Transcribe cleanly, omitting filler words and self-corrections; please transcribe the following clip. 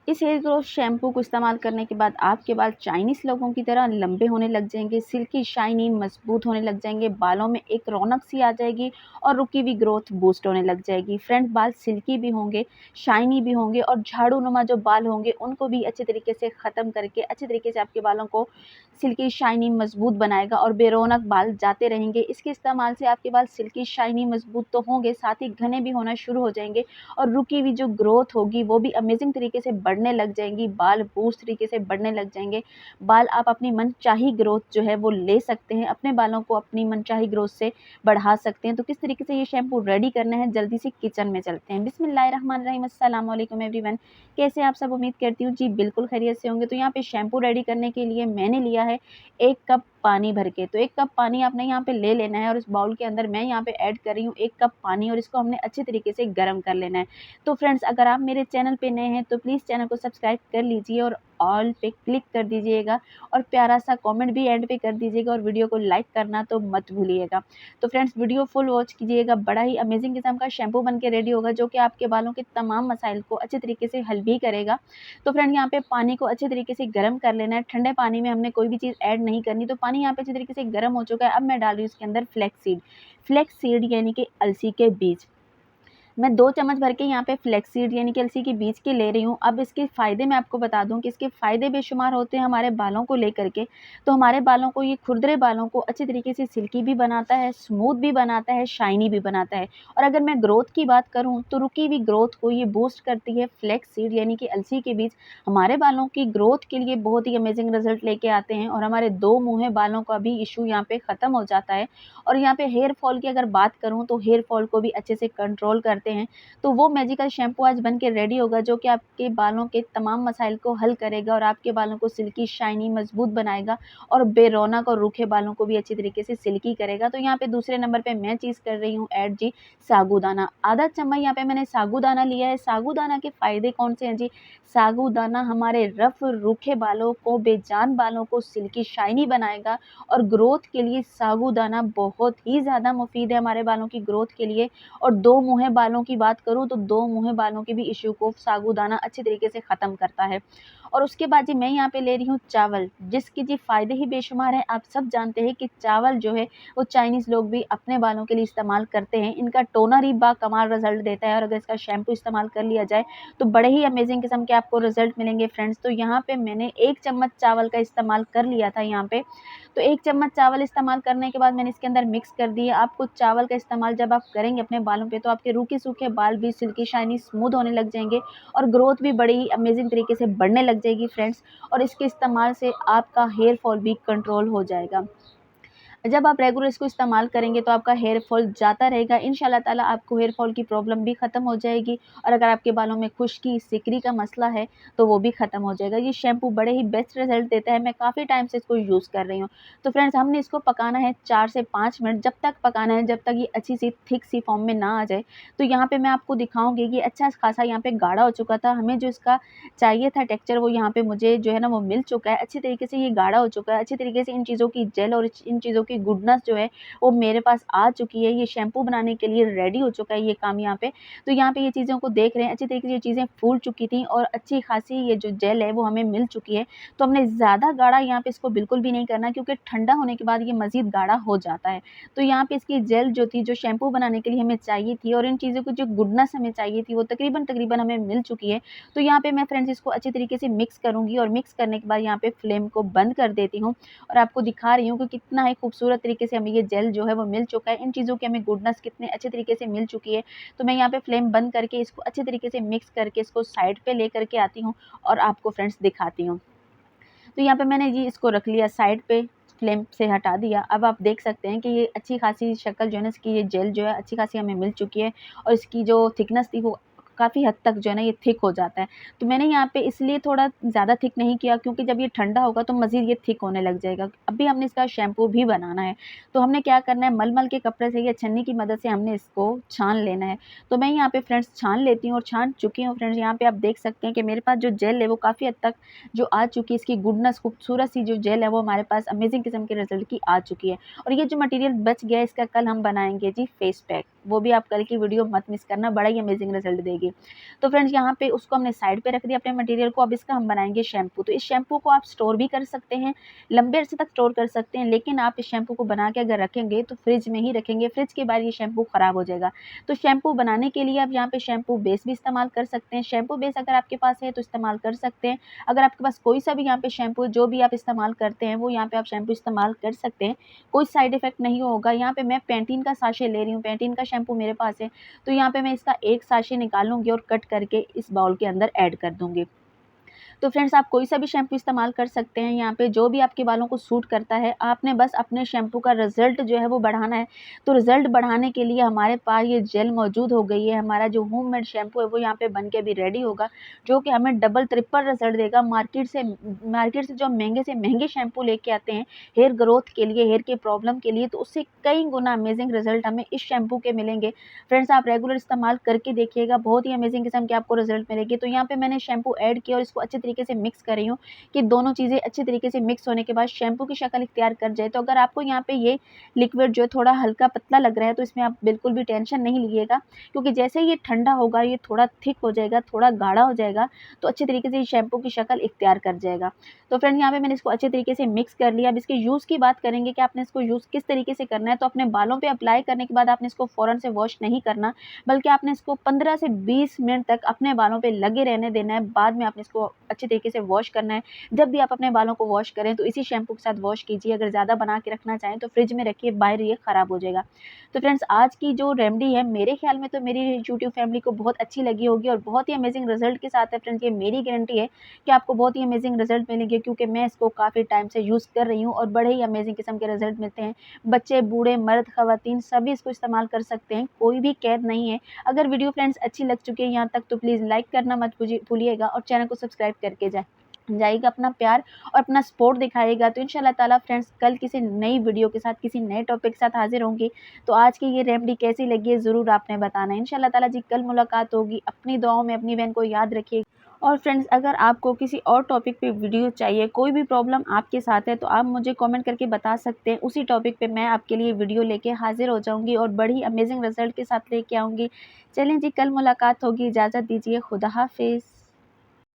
इस hair growth shampoo को इस्तेमाल करने के बाद आपके बाल चाइनीज़ लोगों की तरह लंबे होने लग जाएंगे, सिल्की शाइनी मजबूत होने लग जाएंगे, बालों में एक रौनक सी आ जाएगी और रुकी हुई ग्रोथ बूस्ट होने लग जाएगी। फ्रेंड्स, बाल सिल्की भी होंगे, शाइनी भी होंगे और झाड़ू-नुमा जो बाल होंगे उनको भी अच्छे तरीके से ख़त्म करके अच्छे तरीके से आपके बालों को सिल्की शाइनी मजबूत बनाएगा और बेरौनक बाल जाते रहेंगे। इसके इस्तेमाल से आपके बाल सिल्की शाइनी मजबूत तो होंगे, साथ ही घने भी होना शुरू हो जाएंगे और रुकी हुई जो ग्रोथ होगी वो भी अमेजिंग तरीके से बढ़ने लग जाएंगी, बाल बूस्ट तरीके से बढ़ने लग जाएंगे। बाल आप अपनी मनचाही ग्रोथ जो है वो ले सकते हैं, अपने बालों को अपनी मनचाही ग्रोथ से बढ़ा सकते हैं। तो किस तरीके से ये शैम्पू रेडी करना है, जल्दी से किचन में चलते हैं। बिस्मिल्लाहिर्रहमानिर्रहीम, अस्सलाम वालेकुम एवरीवन। कैसे आप सब? उम्मीद करती हूँ जी बिल्कुल खैरियत से होंगे। तो यहाँ पे शैम्पू रेडी करने के लिए मैंने लिया है 1 कप पानी भर के। तो 1 कप पानी आपने यहाँ पे ले लेना है और इस बाउल के अंदर मैं यहाँ पे ऐड कर रही हूँ 1 कप पानी और इसको हमने अच्छे तरीके से गर्म कर लेना है। तो फ्रेंड्स, अगर आप मेरे चैनल पे नए हैं तो प्लीज़ चैनल को सब्सक्राइब कर लीजिए और ऑल पे क्लिक कर दीजिएगा और प्यारा सा कमेंट भी एंड पे कर दीजिएगा और वीडियो को लाइक करना तो मत भूलिएगा। तो फ्रेंड्स, वीडियो फुल वॉच कीजिएगा, बड़ा ही अमेजिंग किस्म का शैम्पू बन के रेडी होगा जो कि आपके बालों के तमाम मसाइल को अच्छे तरीके से हल भी करेगा। तो फ्रेंड, यहाँ पे पानी को अच्छे तरीके से गर्म कर लेना है। ठंडे पानी में हमने कोई भी चीज़ ऐड नहीं करनी। तो पानी यहाँ पे अच्छे तरीके से गर्म हो चुका है। अब मैं डाल रही हूँ इसके अंदर फ्लैक्स सीड यानी कि अलसी के बीज। मैं 2 चम्मच भर के यहाँ पे फ्लैक्स सीड यानी कि अलसी के बीज के ले रही हूँ। अब इसके फ़ायदे मैं आपको बता दूँ कि इसके फ़ायदे बेशुमार होते हैं हमारे बालों को लेकर के। तो हमारे बालों को, ये खुरदरे बालों को अच्छे तरीके से सिल्की भी बनाता है, स्मूथ भी बनाता है, शाइनी भी बनाता है। और अगर मैं ग्रोथ की बात करूँ तो रुकी हुई ग्रोथ को ये बूस्ट करती है। फ्लैक्स सीड यानी कि अलसी के बीज हमारे बालों की ग्रोथ के लिए बहुत ही अमेजिंग रिज़ल्ट लेके आते हैं और हमारे 2 मुँहे बालों का भी इश्यू यहाँ पे ख़त्म हो जाता है। और यहाँ पे हेयर फॉल की अगर बात करूँ तो हेयर फॉल को भी अच्छे से कंट्रोल करते हैं। तो वो मैजिकल शैम्पू आज बन के रेडी होगा जो कि आपके बालों के तमाम मसाइल को हल करेगा और आपके बालों को सिल्की शाइनी मजबूत बनाएगा और बेरौनक और रूखे बालों को भी अच्छी तरीके से सिल्की करेगा। तो यहाँ पे दूसरे नंबर पे मैं चीज़ कर रही हूँ ऐड जी, साबूदाना। आधा चम्मच यहाँ पे मैंने साबूदाना लिया है। साबूदाना के फ़ायदे कौन से हैं जी? साबूदाना हमारे रफ रूखे बालों को, बेजान बालों को सिल्की शाइनी बनाएगा और ग्रोथ के लिए साबूदाना बहुत ही ज़्यादा मुफीद है हमारे बालों की ग्रोथ के लिए। और 2 मुँहे बालों की बात करूँ तो 2 मुँहे बालों के भी इश्यू को साबूदाना अच्छे तरीके से ख़त्म करता है। और उसके बाद जी मैं यहाँ पे ले रही हूँ चावल, जिसके जी फ़ायदे ही बेशुमार हैं। आप सब जानते हैं कि चावल जो है वो चाइनीज़ लोग भी अपने बालों के लिए इस्तेमाल करते हैं। इनका टोनर ही बाकमाल रिज़ल्ट देता है और अगर इसका शैम्पू इस्तेमाल कर लिया जाए तो बड़े ही अमेजिंग किस्म के आपको रिज़ल्ट मिलेंगे फ्रेंड्स। तो यहाँ पे मैंने 1 चम्मच चावल का इस्तेमाल कर लिया था यहाँ पे। तो 1 चम्मच चावल इस्तेमाल करने के बाद मैंने इसके अंदर मिक्स कर दिए। आपको चावल का इस्तेमाल जब आप करेंगे अपने बालों पे तो आपके रूखे-सूखे बाल भी सिल्की शाइनी स्मूथ होने लग जाएँगे और ग्रोथ भी बड़ी ही अमेजिंग तरीके से बढ़ने लग जाएगी फ्रेंड्स। और इसके इस्तेमाल से आपका हेयर फॉल भी कंट्रोल हो जाएगा। जब आप रेगुलर इसको इस्तेमाल करेंगे तो आपका हेयर फॉल जाता रहेगा। इंशाल्लाह ताला आपको हेयर फॉल की प्रॉब्लम भी ख़त्म हो जाएगी और अगर आपके बालों में खुश्की, सिकरी का मसला है तो वो भी ख़त्म हो जाएगा। ये शैम्पू बड़े ही बेस्ट रिज़ल्ट देता है। मैं काफ़ी टाइम से इसको यूज़ कर रही हूँ। तो फ्रेंड्स, हमने इसको पकाना है 4 से 5 मिनट, जब तक पकाना है जब तक ये अच्छी सी थिक सी फॉर्म में ना आ जाए। तो यहाँ पे मैं आपको दिखाऊँगी कि अच्छा ख़ासा यहाँ पे गाढ़ा हो चुका था। हमें जो इसका चाहिए था टेक्सचर वो यहाँ पे मुझे जो है ना वो मिल चुका है। अच्छी तरीके से ये गाढ़ा हो चुका है। अच्छी तरीके से इन चीज़ों की जेल और इन चीज़ों की गुडनेस जो है वो मेरे पास आ चुकी है। ये शैम्पू बनाने के लिए रेडी हो चुका है ये काम यहाँ पे। तो यहाँ पे ये चीज़ों को देख रहे हैं, अच्छी तरीके से ये चीज़ें फूल चुकी थी और अच्छी खासी ये जो जेल है वो हमें मिल चुकी है। तो हमने ज़्यादा गाढ़ा यहाँ पे इसको बिल्कुल भी नहीं करना क्योंकि ठंडा होने के बाद ये मज़ीद गाढ़ा हो जाता है। तो यहाँ पे इसकी जेल जो थी, जो शैम्पू बनाने के लिए हमें चाहिए थी और इन चीज़ों की जो गुडनेस हमें चाहिए थी वो तकरीबन हमें मिल चुकी है। तो यहाँ पे मैं फ्रेंड्स इसको अच्छी तरीके से मिक्स करूँगी और मिक्स करने के बाद यहाँ पे फ्लेम को बंद कर देती हूँ और आपको दिखा रही हूँ कि कितना ही खूबसूरत तरीके से हमें ये जेल जो है वो मिल चुका है। इन चीज़ों की हमें गुडनेस कितने अच्छे तरीके से मिल चुकी है। तो मैं यहाँ पे फ्लेम बंद करके इसको अच्छे तरीके से मिक्स करके इसको साइड पे लेकर के आती हूँ और आपको फ्रेंड्स दिखाती हूँ। तो यहाँ पे मैंने जी इसको रख लिया साइड पे, फ्लेम से हटा दिया। अब आप देख सकते हैं कि ये अच्छी खासी शक्ल जो है ना, इसकी ये जेल जो है अच्छी खासी हमें मिल चुकी है और इसकी जो थिकनेस थी वो काफ़ी हद तक जो है ना ये थिक हो जाता है। तो मैंने यहाँ पे इसलिए थोड़ा ज़्यादा थिक नहीं किया क्योंकि जब ये ठंडा होगा तो मज़ीद ये थिक होने लग जाएगा। अभी हमने इसका शैम्पू भी बनाना है। तो हमने क्या करना है, मलमल के कपड़े से या छन्नी की मदद से हमने इसको छान लेना है। तो मैं यहाँ पे फ्रेंड्स छान लेती हूँ और छान चुकी हूँ फ्रेंड्स। यहाँ पे आप देख सकते हैं कि मेरे पास जो जेल है वो काफ़ी हद तक जो आ चुकी है, इसकी गुडनेस खूबसूरत सी जो जेल है वो हमारे पास अमेजिंग किस्म के रिज़ल्ट की आ चुकी है। और ये जो मटीरियल बच गया है इसका कल हम बनाएँगे जी फेस पैक। वो भी आप कल की वीडियो मत मिस करना, बड़ा ही अमेजिंग रिज़ल्ट देगी। जाएगी। तो फ्रेंड्स यहाँ पे उसको हमने साइड पे रख दिया अपने मटेरियल को। अब इसका हम बनाएंगे शैम्पू। तो इस शैम्पू को आप स्टोर भी कर सकते हैं, लंबे अरसे तक स्टोर कर सकते हैं, लेकिन आप इस शैम्पू को बना के अगर रखेंगे तो फ्रिज में ही रखेंगे, फ्रिज के बाद ये शैम्पू ख़राब हो जाएगा। तो शैम्पू बनाने के लिए आप यहाँ पे शैम्पू बेस भी इस्तेमाल कर सकते हैं। शैम्पू बेस अगर आपके पास है तो इस्तेमाल कर सकते हैं। अगर आपके पास कोई सा भी यहाँ पे शैम्पू जो भी आप इस्तेमाल करते हैं वो यहाँ पे आप शैम्पू इस्तेमाल कर सकते हैं, कोई साइड इफ़ेक्ट नहीं होगा। यहाँ पे मैं पैंटीन का साशे ले रही हूँ, पैंटीन का शैम्पू मेरे पास है, तो यहाँ पे मैं इसका एक साशे निकालूँगी और कट करके इस बाउल के अंदर ऐड कर दूँगी। तो फ्रेंड्स आप कोई सा भी शैम्पू इस्तेमाल कर सकते हैं, यहाँ पे जो भी आपके बालों को सूट करता है। आपने बस अपने शैम्पू का रिज़ल्ट जो है वो बढ़ाना है। तो रिज़ल्ट बढ़ाने के लिए हमारे पास ये जेल मौजूद हो गई है। हमारा जो होममेड शैम्पू है वो यहाँ पे बन के अभी रेडी होगा, जो कि हमें डबल ट्रिपल रिज़ल्ट देगा। मार्केट से जो महंगे से महंगे शैम्पू लेके आते हैं हेयर ग्रोथ के लिए, हेयर के प्रॉब्लम के लिए, तो उससे कई गुना अमेजिंग रिज़ल्ट हमें इस शैम्पू के मिलेंगे। फ्रेंड्स आप रेगुलर इस्तेमाल करके देखिएगा, बहुत ही अमेजिंग किस्म के आपको रिज़ल्ट मिलेंगे। तो यहाँ पे मैंने शैम्पू ऐड किया और इसको अच्छे तरीके से मिक्स कर रही हूँ कि दोनों चीज़ें अच्छे तरीके से मिक्स होने के बाद शैम्पू की शक्ल इख्तियार कर जाए। तो अगर आपको यहाँ पे ये लिक्विड जो है थोड़ा हल्का पतला लग रहा है तो इसमें आप बिल्कुल भी टेंशन नहीं लीजिएगा, क्योंकि जैसे ही ये ठंडा होगा ये थोड़ा थिक हो जाएगा, थोड़ा गाढ़ा हो जाएगा, तो अच्छे तरीके से ये शैम्पू की शक्ल इख्तियार कर जाएगा। तो फ्रेंड यहाँ पे मैंने इसको अच्छे तरीके से मिक्स कर लिया। अब इसके यूज़ की बात करेंगे कि आपने इसको यूज़ किस तरीके से करना है। तो अपने बालों पे अप्लाई करने के बाद आपने इसको फ़ौरन से वॉश नहीं करना, बल्कि आपने इसको 15 से 20 मिनट तक अपने बालों पे लगे रहने देना है। बाद में आपने इसको अच्छे तरीके से वॉश करना है। जब भी आप अपने बालों को वॉश करें तो इसी शैम्पू के साथ वॉश कीजिए। अगर ज़्यादा बना के रखना चाहें तो फ्रिज में रखिए, बाहर ये ख़राब हो जाएगा। तो फ्रेंड्स आज की जो रेमेडी है मेरे ख्याल में तो मेरी यूट्यूब फैमिली को बहुत अच्छी लगी होगी और बहुत ही अमेजिंग रिजल्ट के साथ है। फ्रेंड्स ये मेरी गारंटी है कि आपको बहुत ही अमेजिंग रिजल्ट मिलेंगे, क्योंकि मैं इसको काफ़ी टाइम से यूज़ कर रही हूँ और बड़े ही अमेजिंग किस्म के रिजल्ट मिलते हैं। बच्चे, बूढ़े, मर्द, ख़वातीन सभी इसको इस्तेमाल कर सकते हैं, कोई भी कैद नहीं है। अगर वीडियो फ्रेंड्स अच्छी लग चुकी है यहाँ तक तो प्लीज़ लाइक करना मत भूलिएगा और चैनल को सब्सक्राइब करके जाइएगा, अपना प्यार और अपना सपोर्ट दिखाइएगा। तो इंशाल्लाह ताला फ्रेंड्स कल किसी नई वीडियो के साथ, किसी नए टॉपिक के साथ हाजिर होंगी। तो आज की ये रेमेडी कैसी लगी है ज़रूर आपने बताना है। इंशाल्लाह ताला जी कल मुलाकात होगी। अपनी दुआओं में अपनी बहन को याद रखिए। और फ्रेंड्स अगर आपको किसी और टॉपिक पे वीडियो चाहिए, कोई भी प्रॉब्लम आपके साथ है, तो आप मुझे कमेंट करके बता सकते हैं। उसी टॉपिक पे मैं आपके लिए वीडियो लेके हाजिर हो जाऊंगी और बड़ी अमेजिंग रिजल्ट के साथ लेके आऊँगी। चलें जी, कल मुलाकात होगी। इजाज़त दीजिए। खुदा हाफिज़।